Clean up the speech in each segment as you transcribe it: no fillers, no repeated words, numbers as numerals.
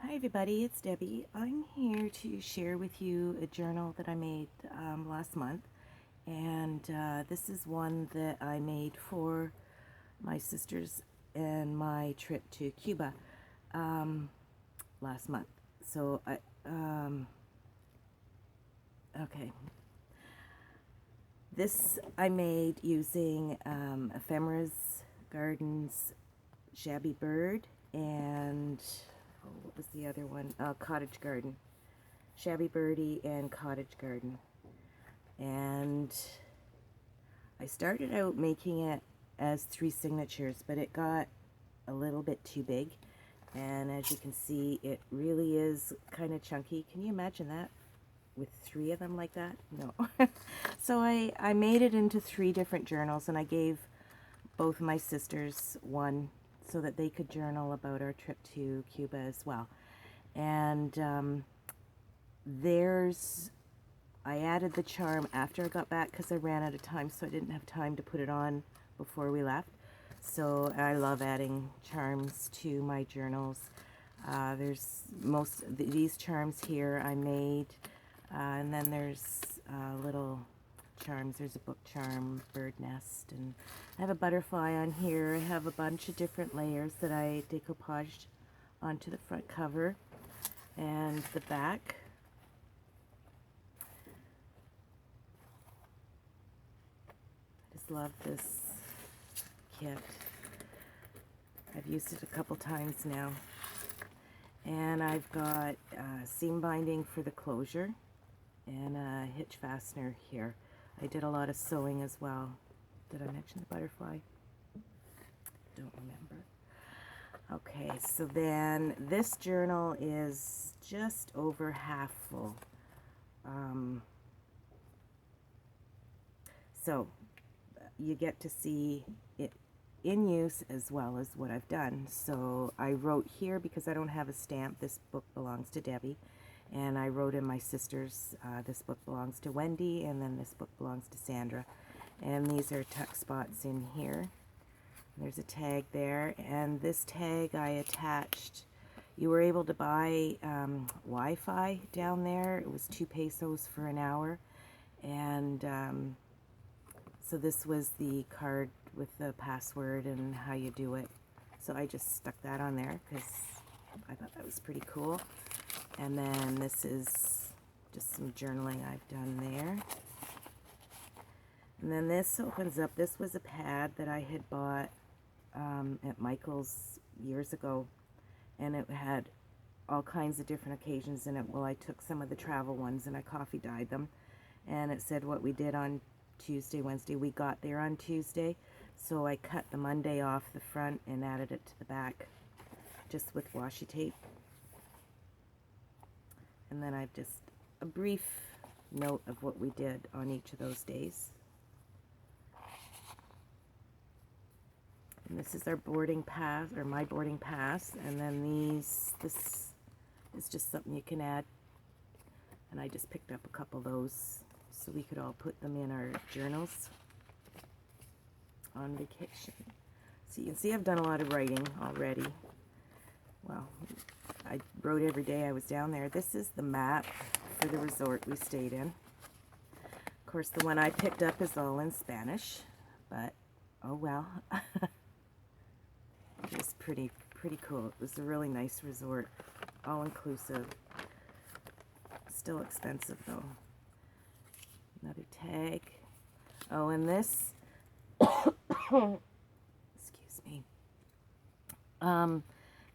Hi everybody, it's Debbie. I'm here to share with you a journal that I made last month, and this is one that I made for my sisters and my trip to Cuba last month. So okay, this I made using Ephemera's Gardens Shabbie Bird and what was the other one? Cottage Garden. Shabbie Birdie and Cottage Garden. And I started out making it as 3 signatures, but it got a little bit too big. And as you can see, it really is kind of chunky. Can you imagine that? With 3 of them like that? No. So I made it into 3 different journals, and I gave both my sisters one so that they could journal about our trip to Cuba as well. And I added the charm after I got back because I ran out of time, so I didn't have time to put it on before we left. So I love adding charms to my journals. There's these charms here I made, and then there's little charms. There's a book charm, bird nest, and I have a butterfly on here. I have a bunch of different layers that I decoupaged onto the front cover and the back. I just love this kit. I've used it a couple times now. And I've got seam binding for the closure and a hitch fastener here. I did a lot of sewing as well. Did I mention the butterfly? Don't remember. Okay, so then this journal is just over half full. So you get to see it in use as well as what I've done. So I wrote here, because I don't have a stamp, this book belongs to Debbie. And I wrote in my sister's, this book belongs to Wendy, and then this book belongs to Sandra. And these are tuck spots in here. There's a tag there, and this tag I attached. You were able to buy Wi-Fi down there. It was 2 pesos for an hour. And so this was the card with the password and how you do it. So I just stuck that on there because I thought that was pretty cool. And then this is just some journaling I've done there. And then this opens up. This was a pad that I had bought at Michael's years ago. And it had all kinds of different occasions in it. Well, I took some of the travel ones and I coffee dyed them. And it said what we did on Tuesday, Wednesday. We got there on Tuesday. So I cut the Monday off the front and added it to the back just with washi tape. And then I've just a brief note of what we did on each of those days. And this is our boarding pass, or my boarding pass. And then this is just something you can add. And I just picked up a couple of those so we could all put them in our journals on vacation. So you can see I've done a lot of writing already. Well, I wrote every day I was down there. This is the map for the resort we stayed in. Of course, the one I picked up is all in Spanish, but oh well. It was pretty cool. It was a really nice resort, all inclusive. Still expensive though. Another tag. Oh, and this, excuse me.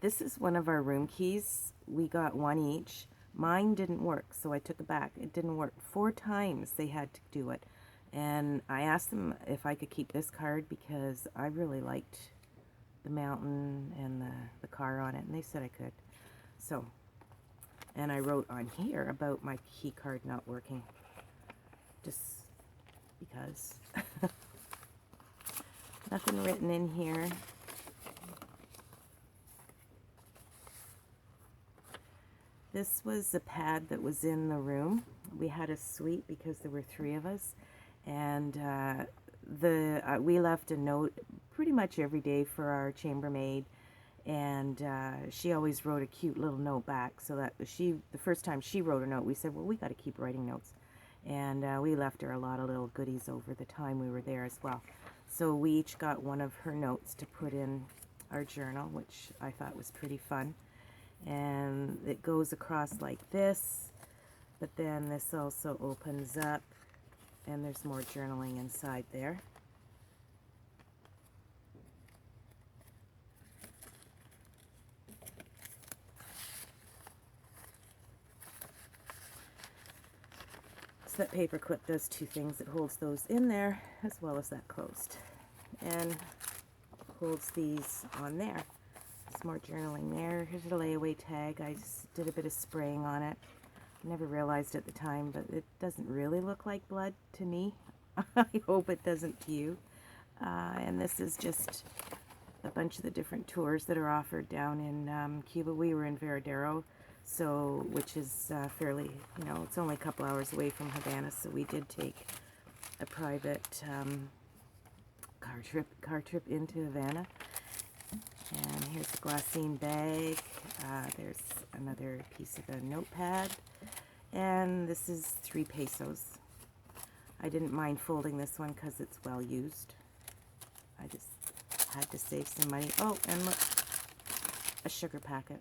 This is one of our room keys. We got one each. Mine didn't work, so I took it back. It didn't work. 4 times they had to do it. And I asked them if I could keep this card because I really liked the mountain and the car on it, and they said I could. So, and I wrote on here about my key card not working. Just because. Nothing written in here. This was a pad that was in the room. We had a suite because there were 3 of us, and we left a note pretty much every day for our chambermaid, And she always wrote a cute little note back, so that the first time she wrote a note, we said, well, we got to keep writing notes. And we left her a lot of little goodies over the time we were there as well. So we each got one of her notes to put in our journal, which I thought was pretty fun. And it goes across like this, but then this also opens up, and there's more journaling inside there. So that paper clip does two things. It holds those in there as well as that closed, and holds these on there. There's more journaling there. Here's a layaway tag. I just did a bit of spraying on it. Never realized at the time, but it doesn't really look like blood to me. I hope it doesn't to you. And this is just a bunch of the different tours that are offered down in Cuba. We were in Veradero, so which is fairly, you know, it's only a couple hours away from Havana, so we did take a private car trip into Havana. And here's the glassine bag. There's another piece of a notepad. And this is 3 pesos. I didn't mind folding this one because it's well used. I just had to save some money. Oh, and look, a sugar packet.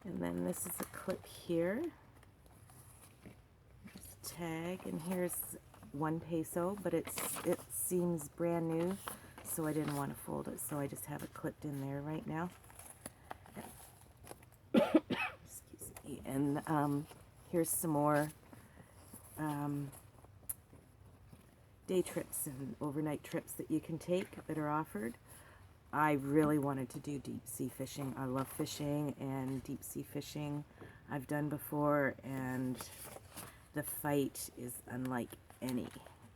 And then this is a clip here. There's a tag, and here's 1 peso, but it seems brand new, so I didn't want to fold it, so I just have it clipped in there right now. Excuse me. And here's some more day trips and overnight trips that you can take that are offered. I really wanted to do deep sea fishing. I love fishing, and deep sea fishing I've done before, and the fight is unlike any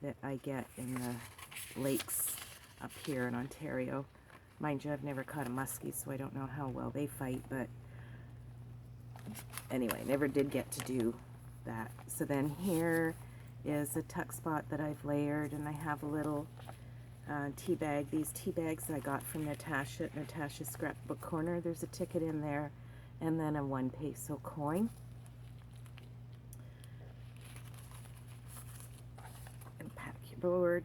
that I get in the lakes up here in Ontario. Mind you, I've never caught a muskie, so I don't know how well they fight, but anyway, never did get to do that. So then here is a tuck spot that I've layered, and I have a little tea bag. These tea bags I got from Natasha's Scrapbook Corner. There's a ticket in there, and then a 1 peso coin. And pack your board.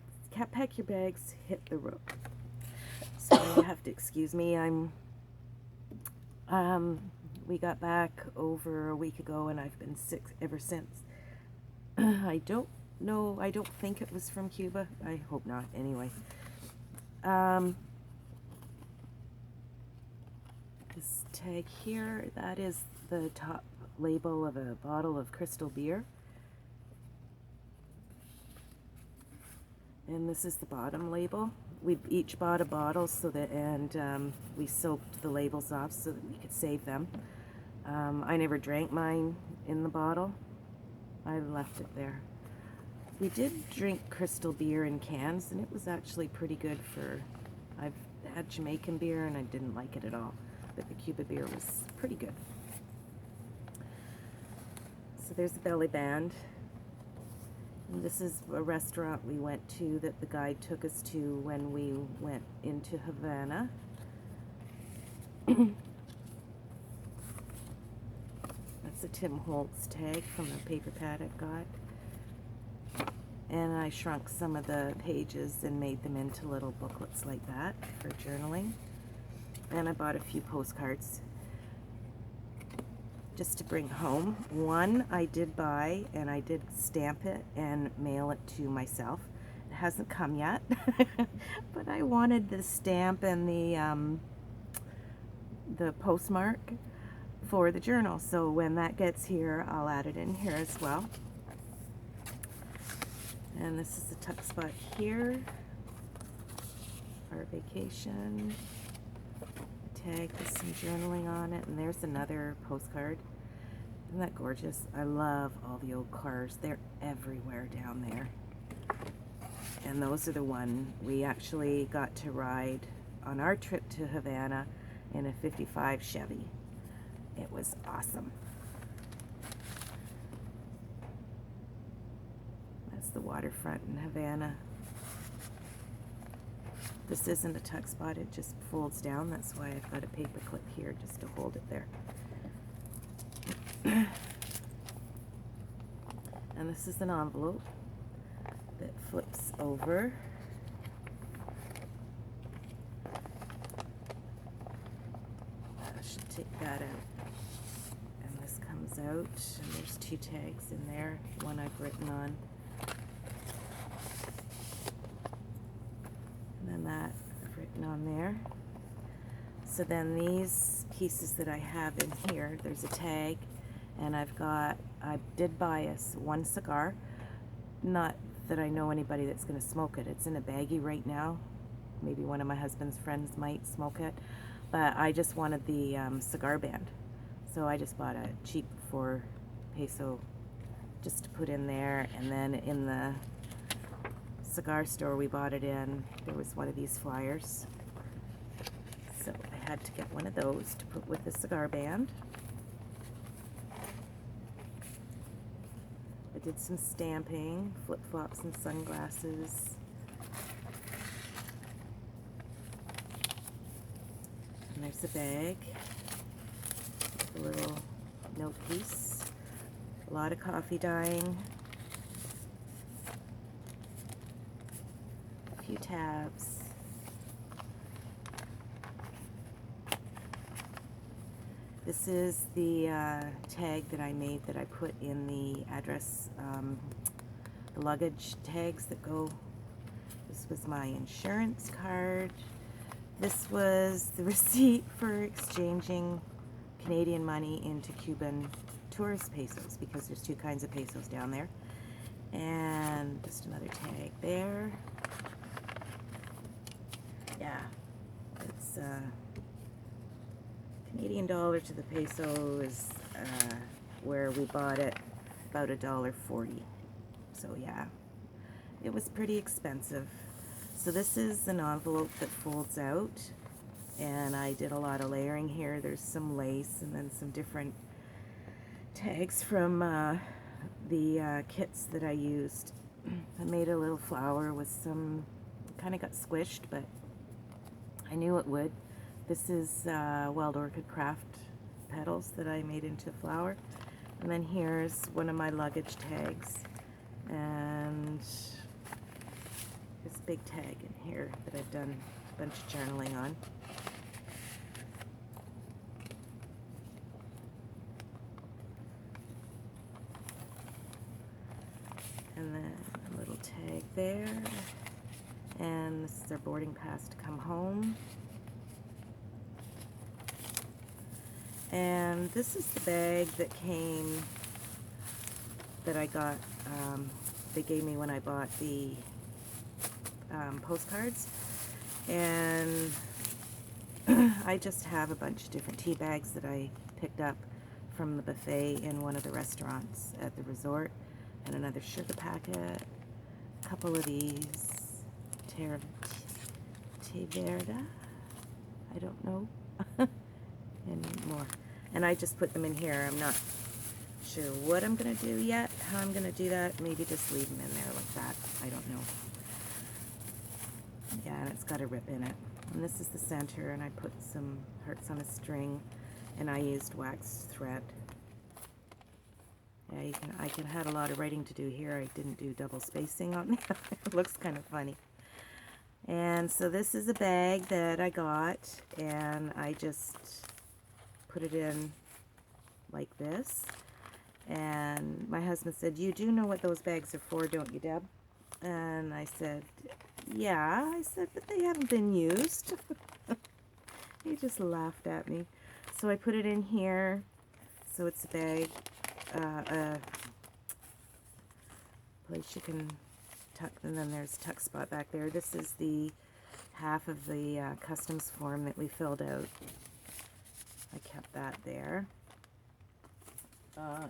Pack your bags, hit the road. So you have to excuse me. We got back over a week ago, and I've been sick ever since. I don't know. I don't think it was from Cuba. I hope not. Anyway, this tag here, that is the top label of a bottle of crystal beer. And this is the bottom label. We each bought a bottle so that, and we soaked the labels off so that we could save them. I never drank mine in the bottle. I left it there. We did drink crystal beer in cans, and it was actually pretty good for, I've had Jamaican beer and I didn't like it at all, but the Cuba beer was pretty good. So there's the belly band. And this is a restaurant we went to that the guide took us to when we went into Havana. That's a Tim Holtz tag from the paper pad I've got. And I shrunk some of the pages and made them into little booklets like that for journaling. And I bought a few postcards just to bring home. One I did buy, and I did stamp it and mail it to myself. It hasn't come yet, but I wanted the stamp and the postmark for the journal. So when that gets here, I'll add it in here as well. And this is the tuck spot here, our vacation. Tag with some journaling on it, and there's another postcard. Isn't that gorgeous? I love all the old cars. They're everywhere down there. And those are the one we actually got to ride on our trip to Havana in a 55 Chevy. It was awesome. That's the waterfront in Havana. This isn't a tuck spot, it just folds down. That's why I've got a paper clip here just to hold it there. And this is an envelope that flips over. I should take that out. And this comes out, and there's 2 tags in there, one I've written on. And then that I've written on there. So then these pieces that I have in here, there's a tag, and I did buy us 1 cigar. Not that I know anybody that's going to smoke it. It's in a baggie right now. Maybe one of my husband's friends might smoke it. But I just wanted the cigar band. So I just bought a cheap 4 peso just to put in there. And then in the cigar store we bought it in, there was one of these flyers. So I had to get one of those to put with the cigar band. I did some stamping, flip-flops and sunglasses. And there's a bag, a little note piece, a lot of coffee dyeing, a few tabs. This is the tag that I made that I put in the address, the luggage tags that go. This was my insurance card. This was the receipt for exchanging Canadian money into Cuban tourist pesos, because there's 2 kinds of pesos down there. And just another tag there. Yeah, it's Canadian dollar to the peso is where we bought it, about $1.40. So yeah, it was pretty expensive. So this is an envelope that folds out, and I did a lot of layering here. There's some lace and then some different tags from the kits that I used. I made a little flower with some, kind of got squished, but I knew it would. This is Wild Orchid Craft petals that I made into a flower. And then here's one of my luggage tags. And this big tag in here that I've done a bunch of journaling on. And then a little tag there. And this is their boarding pass to come home. And this is the bag that came, that I got, they gave me when I bought the postcards. And I just have a bunch of different tea bags that I picked up from the buffet in one of the restaurants at the resort. And another sugar packet, a couple of these, Té Verde, I don't know, and more. And I just put them in here. I'm not sure what I'm going to do yet, how I'm going to do that. Maybe just leave them in there like that. I don't know. Yeah, and it's got a rip in it. And this is the center, and I put some hearts on a string, and I used wax thread. Yeah, I had a lot of writing to do here. I didn't do double spacing on it. It looks kind of funny. And so this is a bag that I got, and I just put it in like this. And my husband said, "You do know what those bags are for, don't you, Deb?" And I said, "Yeah." I said, "But they haven't been used." He just laughed at me. So I put it in here. So it's a bag, a place you can tuck, and then there's a tuck spot back there. This is the half of the customs form that we filled out. I kept that there.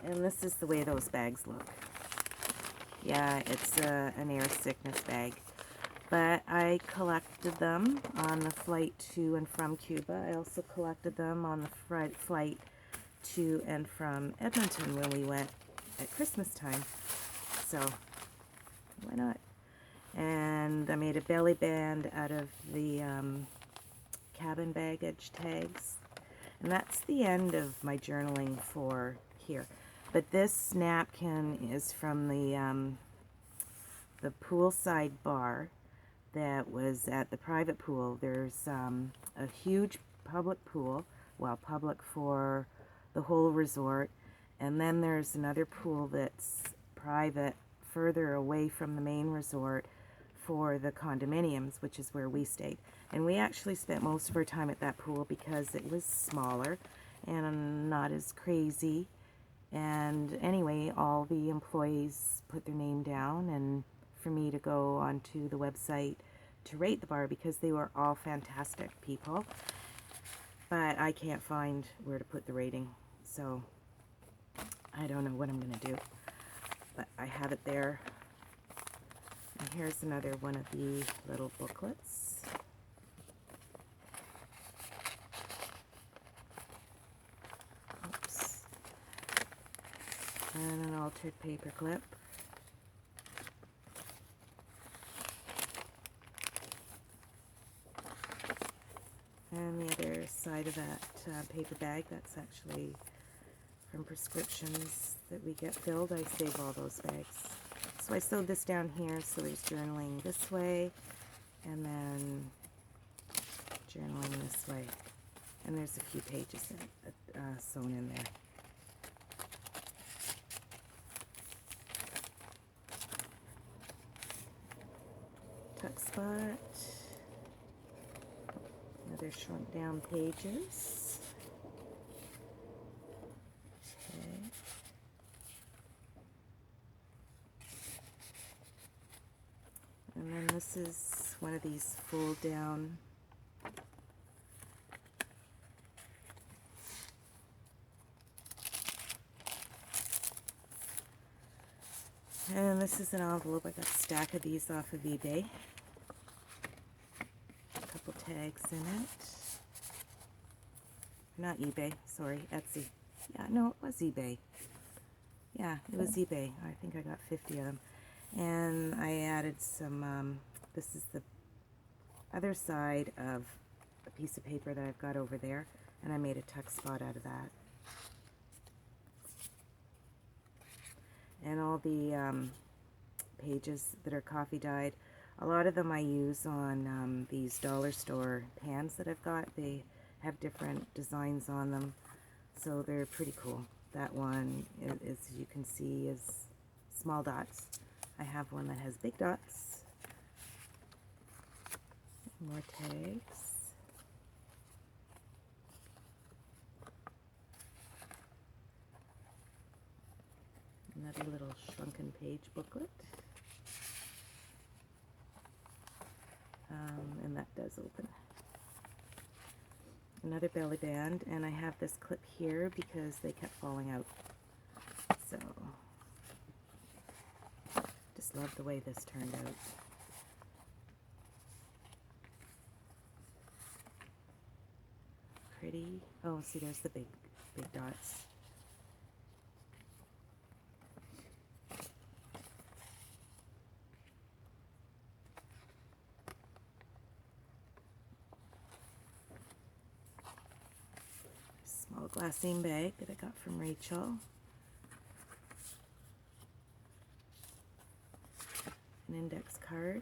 And this is the way those bags look. Yeah, it's an air sickness bag. But I collected them on the flight to and from Cuba. I also collected them on the flight to and from Edmonton when we went at Christmas time. So, Why not? And I made a belly band out of the cabin baggage tags. And that's the end of my journaling for here. But this napkin is from the poolside bar that was at the private pool. There's a huge public pool, well, public for the whole resort, and then there's another pool that's private further away from the main resort for the condominiums, which is where we stayed. And we actually spent most of our time at that pool because it was smaller and not as crazy. And anyway, all the employees put their name down, and for me to go onto the website to rate the bar because they were all fantastic people. But I can't find where to put the rating, so I don't know what I'm going to do. But I have it there. And here's another one of the little booklets. Oops. And an altered paper clip. And the other side of that paper bag, that's actually from prescriptions that we get filled. I save all those bags. So I sewed this down here, so there's journaling this way, and then journaling this way. And there's a few pages sewn in there. Tuck spot. Another shrunk down pages. Okay. And then this is one of these fold down and this is an envelope. I got a stack of these off of eBay. A couple tags in it. Not eBay, sorry, Etsy. Yeah, no, it was eBay. Yeah, it was eBay. I think I got 50 of them. And I added some, this is the other side of a piece of paper that I've got over there, and I made a tuck spot out of that. And all the pages that are coffee dyed, a lot of them I use on these dollar store pans that I've got. They have different designs on them, so they're pretty cool. That one, as you can see, is small dots. I have one that has big dots. More tags. Another little shrunken page booklet. And that does open. Another belly band, and I have this clip here because they kept falling out. So, just love the way this turned out. Pretty. Oh, see, there's the big dots. Small glassine bag that I got from Rachel. An index card.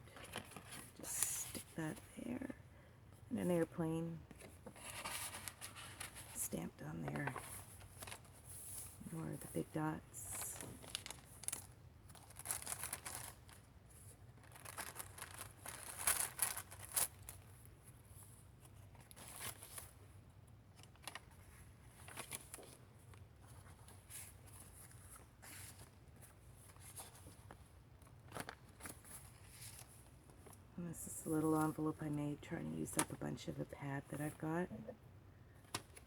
Just stick that there. And an airplane stamped on there. More of the big dots. And this is a little envelope I made trying to use up a bunch of the pad that I've got.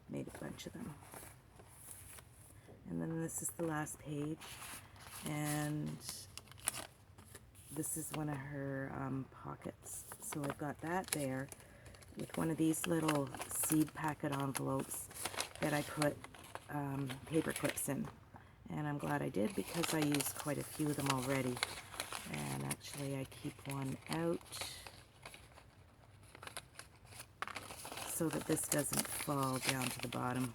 Made a bunch of them. And then this is the last page, and this is one of her pockets. So I've got that there with one of these little seed packet envelopes that I put paper clips in. And I'm glad I did because I used quite a few of them already. And actually I keep one out so that this doesn't fall down to the bottom,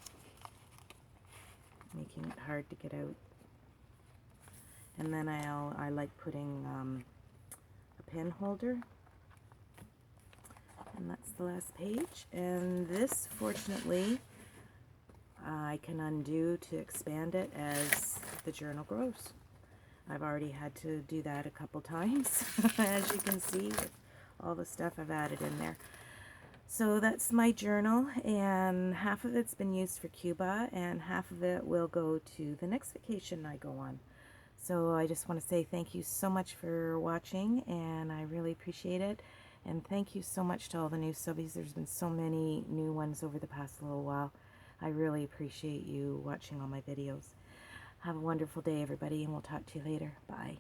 making it hard to get out. And then I like putting a pen holder. And that's the last page. And this, fortunately, I can undo to expand it as the journal grows. I've already had to do that a couple times, as you can see, with all the stuff I've added in there. So that's my journal, and half of it's been used for Cuba, and half of it will go to the next vacation I go on. So I just want to say thank you so much for watching, and I really appreciate it. And thank you so much to all the new subbies. There's been so many new ones over the past little while. I really appreciate you watching all my videos. Have a wonderful day, everybody, and we'll talk to you later. Bye.